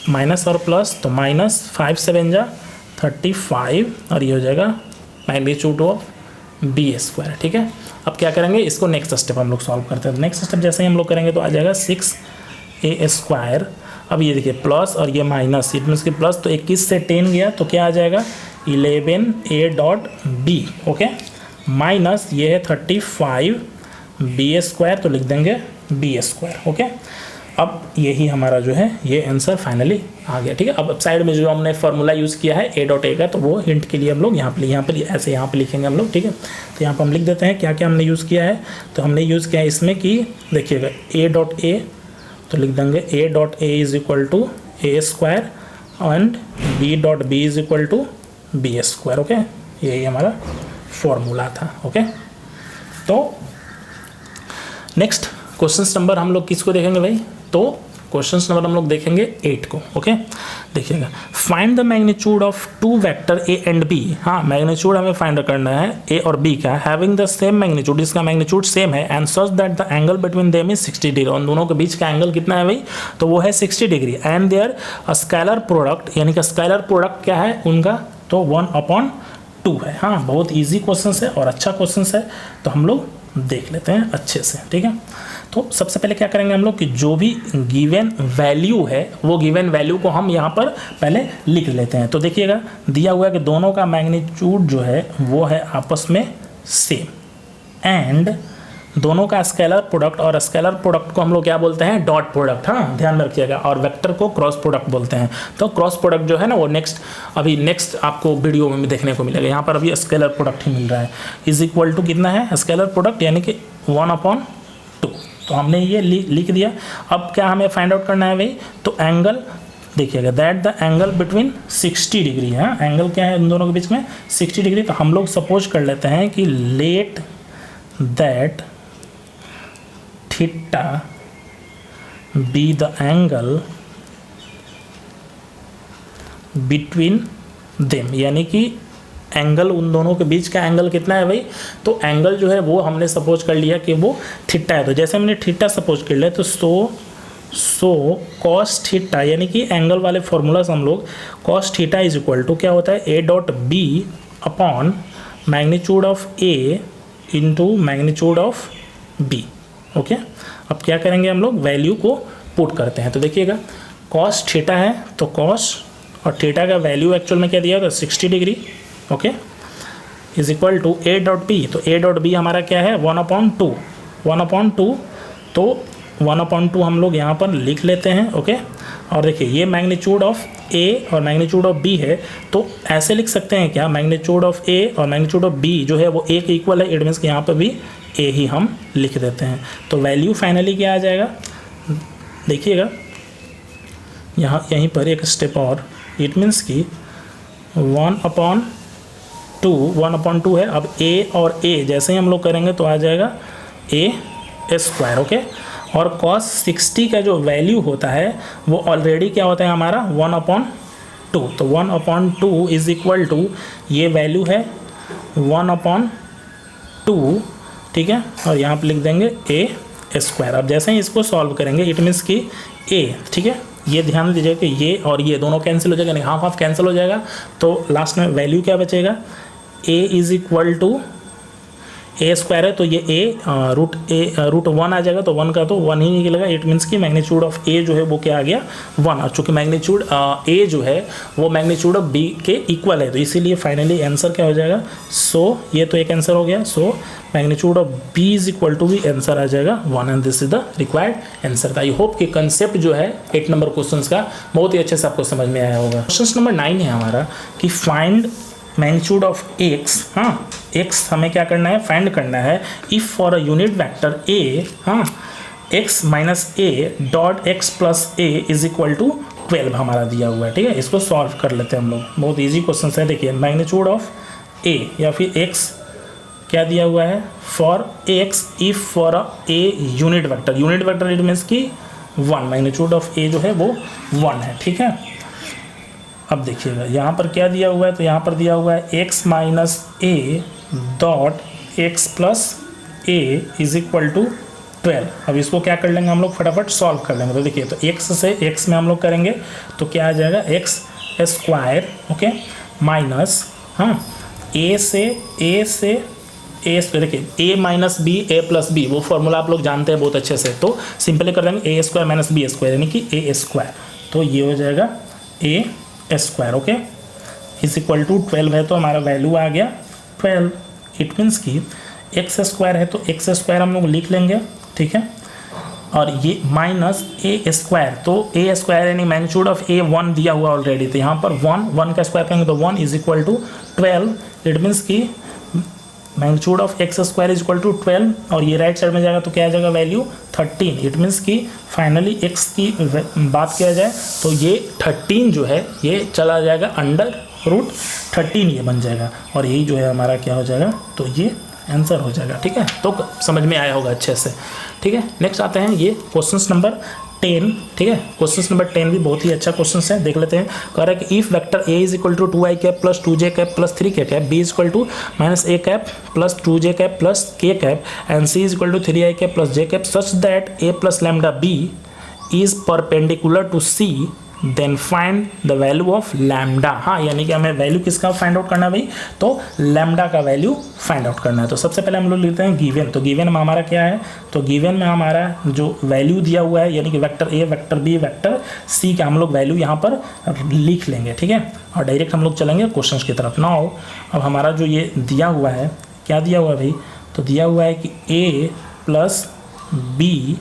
माइनस और प्लस तो माइनस, 5 7 जा 35, और ये हो जाएगा मैग्नीट्यूड ऑफ b², ठीक है। अब क्या करेंगे, इसको नेक्स्ट स्टेप हम लोग सॉल्व करते हैं। नेक्स्ट स्टेप जैसे ही हम लोग करेंगे तो आ जाएगा 6a²। अब ये देखिए प्लस और ये माइनस, इट मीन्स कि प्लस तो 21 से 10 गया तो क्या आ जाएगा 11a.b, ओके। माइनस ये है 35b², तो लिख देंगे b², ओके। अब यही हमारा जो है ये आंसर फाइनली आ गया, ठीक है। अब साइड में जो हमने फार्मूला यूज़ किया है a.a का, तो वो हिंट के लिए हम लोग यहाँ पे ऐसे यहाँ पे लिखेंगे हम लोग, ठीक है। तो यहाँ पे हम लिख देते हैं क्या क्या हमने यूज़ किया है। तो हमने यूज़ किया है इसमें कि देखिएगा a.a, तो लिख देंगे a.a = a² and b.b = b², okay. यही हमारा फॉर्मूला था, ओके। तो नेक्स्ट क्वेश्चन नंबर हम लोग किसको देखेंगे भाई, तो क्वेश्चन नंबर हम लोग देखेंगे 8 को, ओके। देखिएगा, find the magnitude of 2 vector a and b। हाँ, मैग्नीट्यूड हमें फाइंड करना है a और b का, हैविंग द सेम मैग्नीट्यूड, इसका मैग्नीट्यूड सेम है, and such that the angle between them is 60 degree. उन दोनों के बीच का एंगल कितना है भाई, तो वो है 60 degree. And their scalar product, यानी कि स्केलर प्रोडक्ट क्या है उनका, तो 1/2 है। हाँ, बहुत ईजी क्वेश्चन है और अच्छा क्वेश्चन है, तो हम लोग देख लेते हैं अच्छे से, ठीक है। तो सबसे पहले क्या करेंगे हम लोग कि जो भी गिवन वैल्यू है वो गिवन वैल्यू को हम यहाँ पर पहले लिख लेते हैं। तो देखिएगा दिया हुआ है कि दोनों का मैग्नीट्यूड जो है वो है आपस में सेम, एंड दोनों का स्केलर प्रोडक्ट, और स्केलर प्रोडक्ट को हम लोग क्या बोलते हैं, डॉट प्रोडक्ट, हाँ ध्यान में रखिएगा, और वेक्टर को क्रॉस प्रोडक्ट बोलते हैं। तो क्रॉस प्रोडक्ट जो है ना वो नेक्स्ट आपको वीडियो में भी देखने को मिलेगा। यहाँ पर अभी स्केलर प्रोडक्ट ही मिल रहा है, इज इक्वल टू कितना है स्केलर प्रोडक्ट, यानी कि 1/2। तो हमने ये लिख दिया। अब क्या हमें फाइंड आउट करना है भाई, तो एंगल देखिएगा, that the angle between 60 degree, हाँ एंगल क्या है इन दोनों के बीच में 60 डिग्री। तो हम लोग सपोज कर लेते हैं कि let that theta be the angle between them, यानी कि एंगल उन दोनों के बीच का एंगल कितना है भाई, तो एंगल जो है वो हमने सपोज कर लिया कि वो थीटा है। तो जैसे हमने थीटा सपोज कर लिया तो सो कॉस थीटा, यानी कि एंगल वाले फॉर्मूला से हम लोग cos theta is equal to क्या होता है a.b upon magnitude of a into magnitude of b, okay. अब क्या करेंगे हम लोग, वैल्यू को पुट करते हैं। तो देखिएगा कॉस थीटा है तो कॉस, और थीटा का वैल्यू एक्चुअल में क्या दिया था 60 degree, okay, is equal to a.b। तो a.b हमारा क्या है 1/2, 1/2। तो 1/2 हम लोग यहाँ पर लिख लेते हैं, ओके। और देखिए ये मैग्नीट्यूड ऑफ a और मैग्नीट्यूड ऑफ b है, तो ऐसे लिख सकते हैं क्या, मैग्नीट्यूड ऑफ a और मैग्नीट्यूड ऑफ b जो है वो a के इक्वल है, इट मीन्स कि यहाँ पर भी a ही हम लिख देते हैं। तो वैल्यू फाइनली क्या आ जाएगा, देखिएगा यहीं पर एक स्टेप और, इट मीन्स कि 1/2 है। अब a और a जैसे ही हम लोग करेंगे तो आ जाएगा a², ओके। और cos 60 का जो वैल्यू होता है वो ऑलरेडी क्या होता है हमारा 1/2। तो 1/2 इज इक्वल टू, ये वैल्यू है 1/2, ठीक है, और यहाँ पे लिख देंगे a²। अब जैसे ही इसको सॉल्व करेंगे इट मीन्स कि a, ठीक है, ये ध्यान दीजिए कि ये और ये दोनों कैंसिल हो जाएगा, नहीं हाफ हाफ कैंसिल हो जाएगा, तो लास्ट में वैल्यू क्या बचेगा, a is equal to A square है तो ये रूट 1 आ जाएगा, तो 1 का तो 1 ही निकलेगा। इट मीन्स कि मैग्नीट्यूड ऑफ ए जो है वो क्या आ गया 1, और चूँकि मैग्नीट्यूड ए जो है वो मैग्नीट्यूड ऑफ बी के इक्वल है, तो इसीलिए फाइनली आंसर क्या हो जाएगा। सो ये तो एक आंसर हो गया। So magnitude of B is equal to भी आंसर आ जाएगा 1, and this is the required answer. I hope कि कंसेप्ट जो है 8 नंबर क्वेश्चन का बहुत ही अच्छे से आपको समझ में आया होगा। क्वेश्चन नंबर 9 है हमारा कि फाइंड मैग्नीट्यूड ऑफ एक्स। हाँ, एक्स हमें क्या करना है, फाइंड करना है। If for a unit vector A, हाँ, X minus A dot X plus A is equal to 12 हमारा दिया हुआ है। ठीक है, इसको सॉल्व कर लेते हैं हम लोग, बहुत इजी क्वेश्चन है। देखिए मैग्नीट्यूड ऑफ ए या फिर एक्स क्या दिया हुआ है, for x if for a a unit vector. Unit vector it means की 1, मैग्नीट्यूड ऑफ ए जो है वो 1 है। ठीक है, अब देखिएगा यहाँ पर क्या दिया हुआ है, तो यहाँ पर दिया हुआ है X minus A dot X plus A is equal to 12। अब इसको क्या कर लेंगे हम लोग, फटाफट सॉल्व कर लेंगे। तो देखिए, तो एक्स से एक्स में हम लोग करेंगे तो क्या आ जाएगा, एक्स स्क्वायर, ओके, माइनस, हाँ, ए से ए देखिए ए माइनस बी ए प्लस बी, वो फॉर्मूला आप लोग जानते हैं बहुत अच्छे से, तो सिंपली कर देंगे A square minus B square यानी कि ए स्क्वायर, तो ये हो जाएगा A square, okay, is equal to 12 है तो हमारा वैल्यू आ गया 12। इट मीन्स कि एक्स स्क्वायर है तो एक्स स्क्वायर हम लोग लिख लेंगे, ठीक है, और ये माइनस ए स्क्वायर, तो ए स्क्वायर यानी मैग्नीट्यूड ऑफ ए 1 दिया हुआ ऑलरेडी, तो यहाँ पर 1 का स्क्वायर करेंगे तो 1 is equal to 12। It means कि magnitude of X square is equal to 12, और ये राइट साइड में जाएगा तो क्या आ जाएगा वैल्यू 13। इट मीन्स कि फाइनली एक्स की बात किया जाए तो ये 13 जो है ये चला जाएगा अंडर रूट 13, ये बन जाएगा, और यही जो है हमारा क्या हो जाएगा, तो ये आंसर हो जाएगा। ठीक है, तो समझ में आया होगा अच्छे से। ठीक है, नेक्स्ट आते हैं ये क्वेश्चन नंबर 10। ठीक है, क्वेश्चन नंबर 10 भी बहुत ही अच्छा क्वेश्चन है, देख लेते हैं। कह रहा है कि if vector A is equal to 2i cap plus 2j cap plus 3k cap, B is equal to minus a cap plus 2j cap plus k cap, and C is equal to 3i cap plus j cap such that a plus lambda b is perpendicular to c, then find the value of lambda. हाँ, यानी कि हमें value किसका find out करना है भाई, तो lambda का वैल्यू फाइंड आउट करना है। तो सबसे पहले हम लोग लिखते हैं गिवन। तो गिवन में हमारा क्या है, तो गिवन में हमारा जो वैल्यू दिया हुआ है यानी कि vector A, vector B, vector C का हम लोग वैल्यू यहाँ पर लिख लेंगे। ठीक है, और डायरेक्ट हम लोग चलेंगे क्वेश्चन की तरफ। नाउ अब हमारा जो ये दिया हुआ है, क्या दिया हुआ है भाई, तो दिया हुआ है कि ए प्लस बी,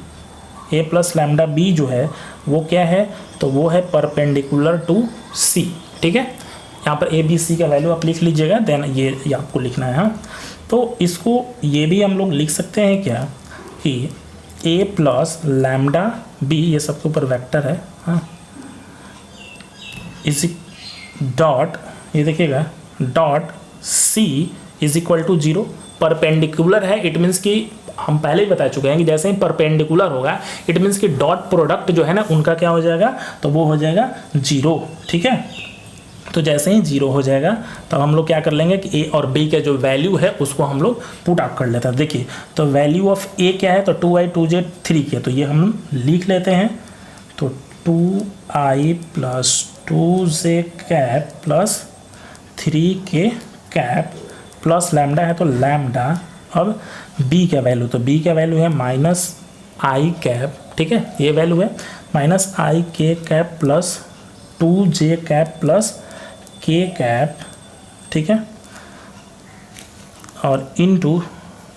ए प्लस लैम्डा बी जो है वो क्या है, तो वो है परपेंडिकुलर टू सी। ठीक है, यहाँ पर ए बी सी का वैल्यू आप लिख लीजिएगा, देन ये आपको लिखना है। हाँ, तो इसको ये भी हम लोग लिख सकते हैं क्या कि ए प्लस लैम्डा बी, ये सबके ऊपर वेक्टर है, हाँ, इस डॉट, ये देखिएगा dot C is equal to 0। Perpendicular है, इट मीन्स कि हम पहले ही बता चुके हैं कि जैसे ही परपेंडिकुलर होगा इट मीन्स कि डॉट प्रोडक्ट जो है ना उनका क्या हो जाएगा, तो वो हो जाएगा 0। ठीक है, तो जैसे ही 0 हो जाएगा तब हम लोग क्या कर लेंगे कि ए और बी का जो वैल्यू है उसको हम लोग पुट आउट कर लेते हैं। देखिए, तो वैल्यू ऑफ ए क्या है, तो 2i 2j 3k, तो ये हम लिख लेते हैं। तो 2i plus 2j cap plus 3k cap plus lambda है तो लैम्डा। अब b का वैल्यू, तो b का वैल्यू है माइनस आई कैप, ठीक है, ये वैल्यू है माइनस आई के cap plus 2j cap plus k cap, ठीक है, और इनटू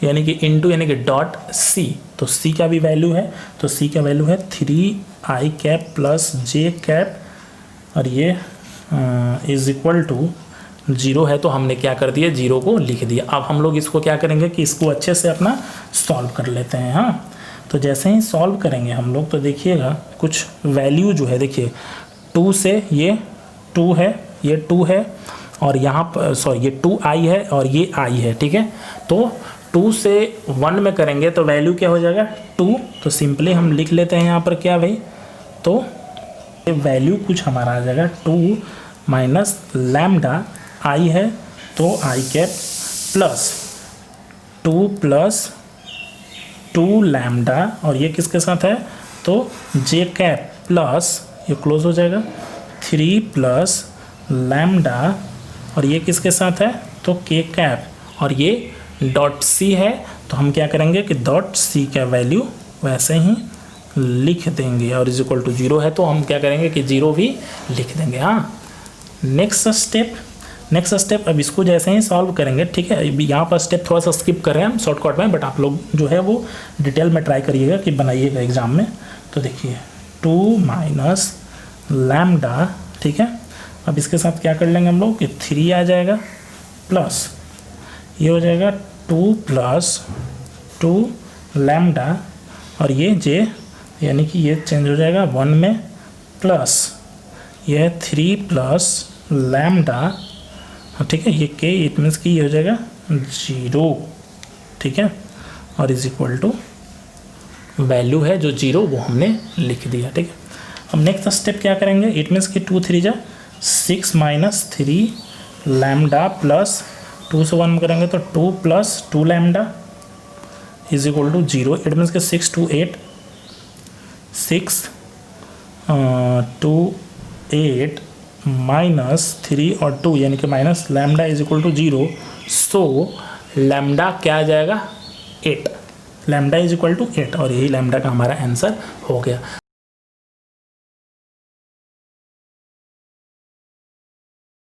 यानी कि डॉट c, तो c का भी वैल्यू है, तो c का वैल्यू है 3i cap plus j cap, और ये इज इक्वल टू 0 है, तो हमने क्या कर दिया, 0 को लिख दिया। अब हम लोग इसको क्या करेंगे कि इसको अच्छे से अपना सॉल्व कर लेते हैं। हाँ, तो जैसे ही सॉल्व करेंगे हम लोग तो देखिएगा कुछ वैल्यू जो है, देखिए 2 से ये 2 है, ये 2 है, और यहाँ पर सॉरी ये 2i है और ये i है। ठीक है, तो 2 से 1 में करेंगे तो वैल्यू क्या हो जाएगा 2, तो सिंपली हम लिख लेते हैं यहाँ पर क्या भाई, तो ये वैल्यू कुछ हमारा आ जाएगा 2 माइनस लैम्डा आई है तो i cap plus 2 plus 2 lambda, और ये किसके साथ है, तो जे कैप प्लस, ये क्लोज हो जाएगा, 3 प्लस लैम्डा, और ये किसके साथ है, तो के कैप, और ये डॉट सी है तो हम क्या करेंगे कि डॉट सी का वैल्यू वैसे ही लिख देंगे, और इज इक्वल टू 0 है तो हम क्या करेंगे कि 0 भी लिख देंगे। हाँ, नेक्स्ट स्टेप अब इसको जैसे ही सॉल्व करेंगे, ठीक है। यहाँ पर स्टेप थोड़ा सा स्किप कर रहे हैं हम शॉर्टकट में, बट आप लोग जो है वो डिटेल में ट्राई करिएगा कि बनाइएगा एग्जाम में। तो देखिए 2 माइनस लैम्डा, ठीक है। अब इसके साथ क्या कर लेंगे हम लोग कि 3 आ जाएगा, प्लस ये हो जाएगा 2 प्लस 2 लैम्डा, और ये जे यानी कि ये चेंज हो जाएगा 1 में, प्लस ये 3 प्लस लैम्डा, ठीक है। ये के इट मीन्स कि ये हो जाएगा 0, ठीक है। और इज इक्वल टू वैल्यू है जो 0 वो हमने लिख दिया, ठीक है। अब नेक्स्ट स्टेप क्या करेंगे, इट मीन्स कि 2 3 जा 6 माइनस 3 लैम्डा प्लस 2 से 1 करेंगे तो 2 plus 2 lambda is equal to 0। It means कि 6 2 8 6 2 8 माइनस 3 और 2 यानी कि minus lambda is equal to 0। So lambda क्या आ जाएगा 8, लैम्डा इज इक्वल टू 8, और यही लैम्डा का हमारा आंसर हो गया।